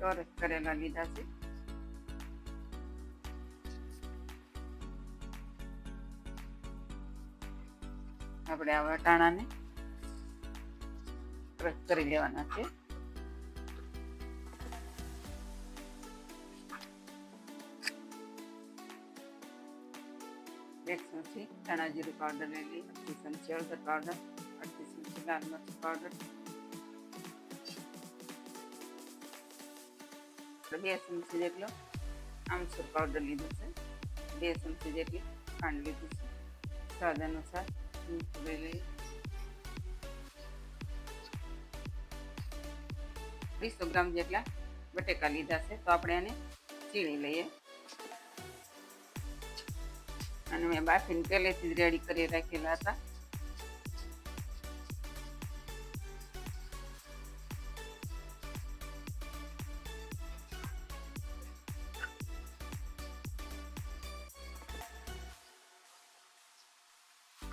Cut કરેલા લીધા છે. આપણે આ વટાણાને ક્રશ કરી લેવાના છે. એક ચમચી ધાણા જીરું પાવડર લીધી, અડધી ચમચી હળદર પાવડર, અડધી ચમચી લાલ મરચું પાવડર, 2 ચમચી જેટલો આમચૂર પાવડર લીધો છે, 2 ચમચી જેટલી ખાંડ લીધી છે, સ્વાદ અનુસાર મીઠું લઈ લઈએ. 200 ગ્રામ જેટલા બટેકા લીધા છે, તો આપણે એને ચીણી લઈએ. અને મેં બાફીને પહેલેથી જ રેડી કરી રાખેલા હતા.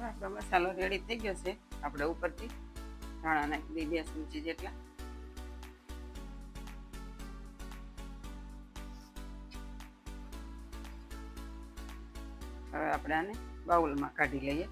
આપણો મસાલો રેડી થઈ ગયો છે. આપણે ઉપરથી ધાણા નાખી દઈએ 2 ચમચી જેટલા. હવે આપણે આને બાઉલમાં કાઢી લઈએ.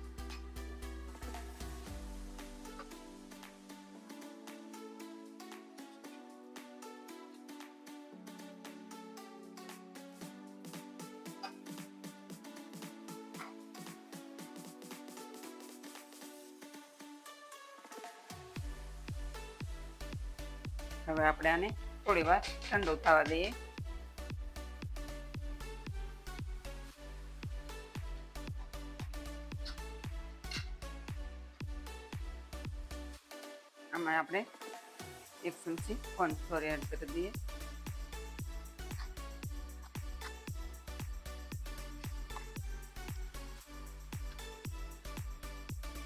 હવે આપણે આને થોડી વાર ઠંડુ થવા દઈએ. આમાં આપણે 1 ચમચી કોર્નફ્લોર એડ કરી દઈએ.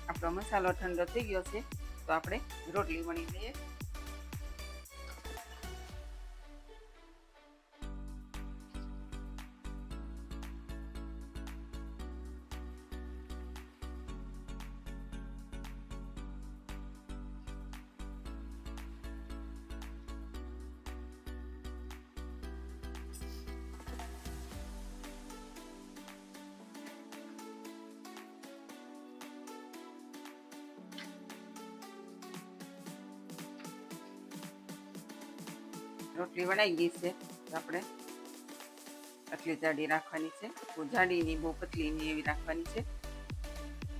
આપણો મસાલો ઠંડો થઈ ગયો છે, તો આપણે રોટલી વણી લઈએ. રોટલી વણાઈ ગઈ છે, તો આપણે આટલી જાડી રાખવાની છે. બહુ જાડી નહીં, બહુ પતલી નહીં એવી રાખવાની છે.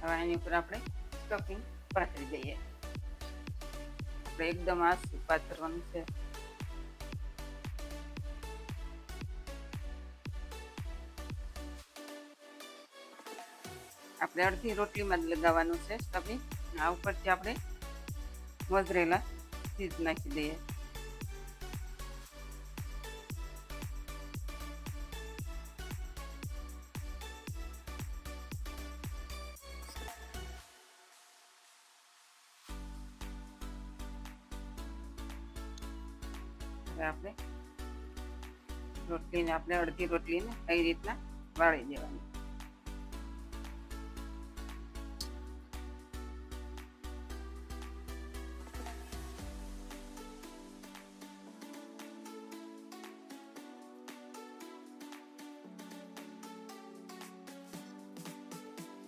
હવે એની ઉપર આપણે સ્ટફિંગ પાથરી દઈએ. આપણે એકદમ આછું પાથરવાનું છે. આપણે અડધી રોટલીમાં જ લગાવવાનું છે સ્ટફિંગ. આ ઉપરથી આપણે વઘરેલા ચીઝ નાખી દઈએ. આપણે રોટલીને અડધી રોટલીને કઈ રીતના વાળી દેવાની.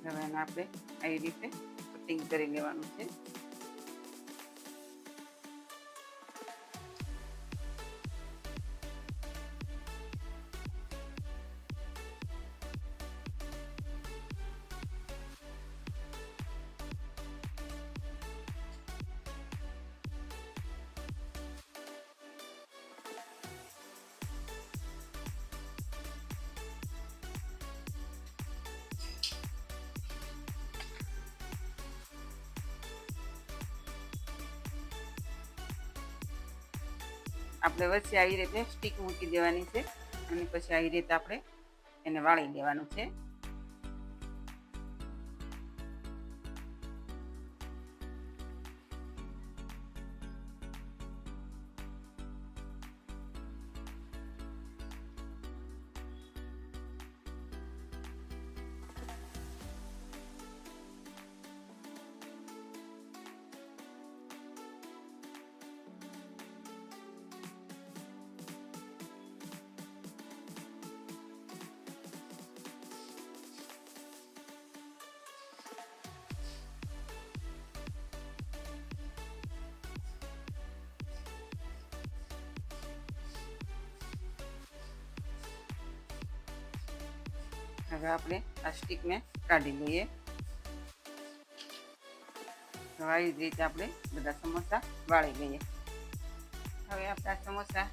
હવે એને આપણે આવી રીતે કટિંગ કરી લેવાનું છે. આપણે વચ્ચે આવી રીતે સ્ટીક મૂકી દેવાની છે, અને પછી આવી રીતે આપણે એને વાળી દેવાનું છે. હવે આપણે આ સ્ટીકને કાઢી લઈએ. તો આવી જ રીતે આપણે બધા સમોસા વાળી લઈએ. હવે આપણા સમોસા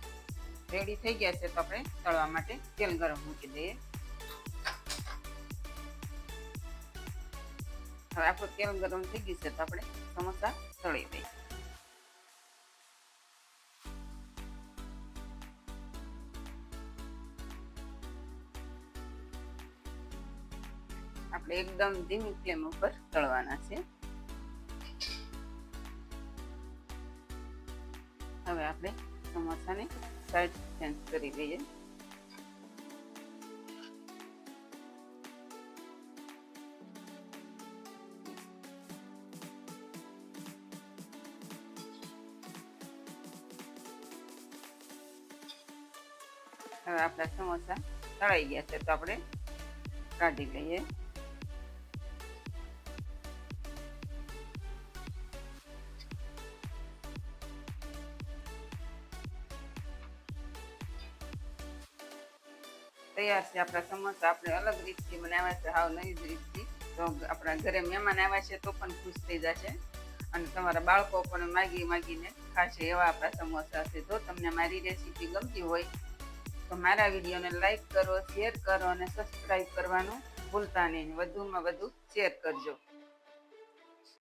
રેડી થઈ ગયા છે, તો આપણે તળવા માટે તેલ ગરમ મૂકી દઈએ. હવે આપણું તેલ ગરમ થઈ ગયું છે, તો આપણે સમોસા તળી દઈએ. આપણે એકદમ ધીમી ફ્લેમ ઉપર તળવાના છે. હવે આપણે સમોસાને સાઈડ ચેન્જ કરી દઈએ. હવે આપણા સમોસા તળાઈ ગયા છે, તો આપણે કાઢી લઈએ. તૈયાર છે આપણા સમોસા. આપણે અલગ રીતથી બનાવ્યા છે, હાવ નવી જ રીતથી. તો આપણા ઘરે મહેમાન આવ્યા છે તો પણ ખુશ થઈ જશે, અને તમારા બાળકો પણ માગીને ખાશે એવા આપણા સમોસા છે. જો તમને મારી રેસીપી ગમતી હોય તો મારા વિડીયોને લાઈક કરો, શેર કરો અને સબસ્ક્રાઈબ કરવાનું ભૂલતા નહીં. વધુમાં વધુ શેર કરજો.